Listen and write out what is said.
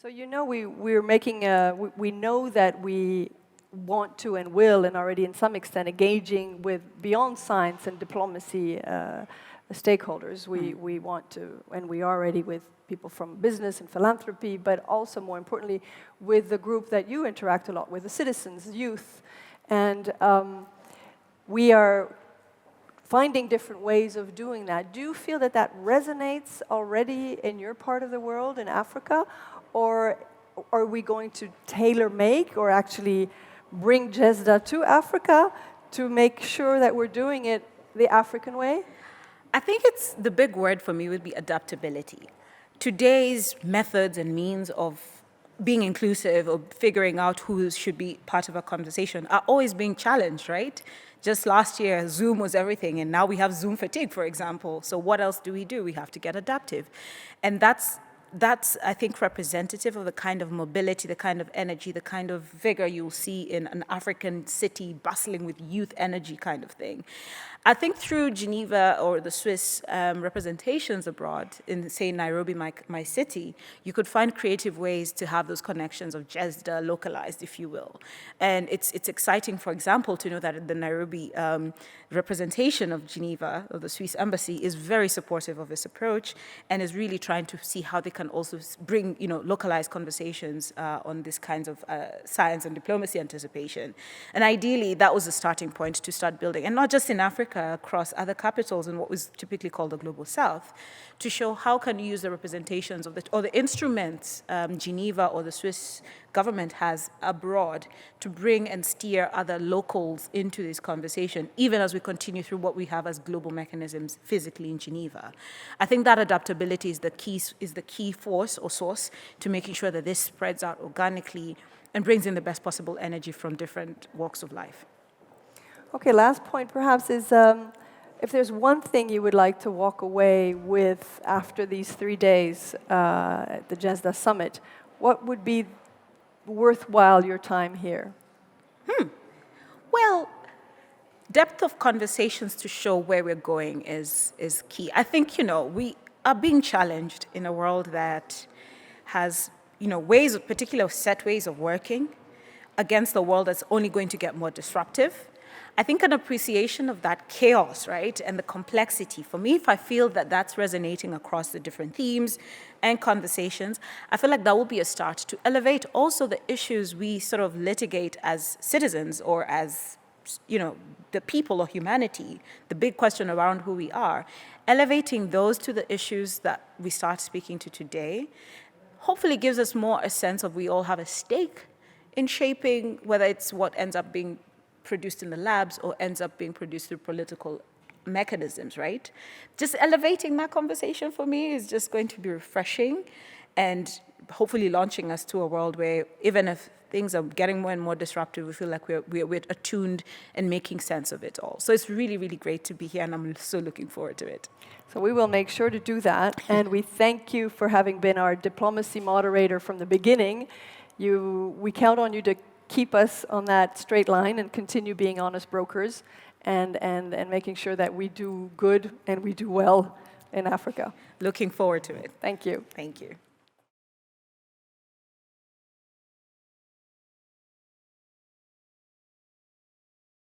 So we're making we know that we want to and will and already in some extent engaging with beyond science and diplomacy stakeholders. We want to, and we are already with people from business and philanthropy, but also more importantly with the group that you interact a lot with, the citizens, youth. And we are finding different ways of doing that. Do you feel that that resonates already in your part of the world, in Africa? Or are we going to tailor-make or actually bring GESDA to Africa to make sure that we're doing it the African way? I think the big word for me would be adaptability. Today's methods and means of being inclusive or figuring out who should be part of a conversation are always being challenged, right? Just last year, Zoom was everything, and now we have Zoom fatigue, for example. So what else do? We have to get adaptive. And that's, I think, representative of the kind of mobility, the kind of energy, the kind of vigor you'll see in an African city bustling with youth energy kind of thing. I think through Geneva or the Swiss representations abroad, in, say, Nairobi, my city, you could find creative ways to have those connections of GESDA localized, if you will. And it's exciting, for example, to know that the Nairobi representation of Geneva, of the Swiss embassy, is very supportive of this approach and is really trying to see how they can also bring, localized conversations on these kinds of science and diplomacy anticipation. And ideally, that was the starting point to start building, and not just in Africa, across other capitals in what was typically called the Global South, to show how can you use the representations of the instruments Geneva or the Swiss government has abroad to bring and steer other locals into this conversation, even as we continue through what we have as global mechanisms physically in Geneva. I think that adaptability is the key force or source to making sure that this spreads out organically and brings in the best possible energy from different walks of life. Okay, last point perhaps is if there's one thing you would like to walk away with after these 3 days at the GESDA summit, what would be worthwhile your time here? Well, depth of conversations to show where we're going is key. I think, we are being challenged in a world that has, ways, particular set ways of working against a world that's only going to get more disruptive. I think an appreciation of that chaos, right, and the complexity. For me, if I feel that that's resonating across the different themes and conversations, I feel like that will be a start to elevate also the issues we sort of litigate as citizens or as, the people or humanity, the big question around who we are, elevating those to the issues that we start speaking to today, hopefully gives us more a sense of we all have a stake in shaping whether it's what ends up being produced in the labs or ends up being produced through political mechanisms, right? Just elevating that conversation for me is just going to be refreshing and hopefully launching us to a world where even if things are getting more and more disruptive, we feel like we're attuned and making sense of it all. So it's really, really great to be here, and I'm so looking forward to it. So we will make sure to do that, and we thank you for having been our diplomacy moderator from the beginning. We count on you to keep us on that straight line and continue being honest brokers and making sure that we do good and we do well in Africa. Looking forward to it. Thank you. Thank you.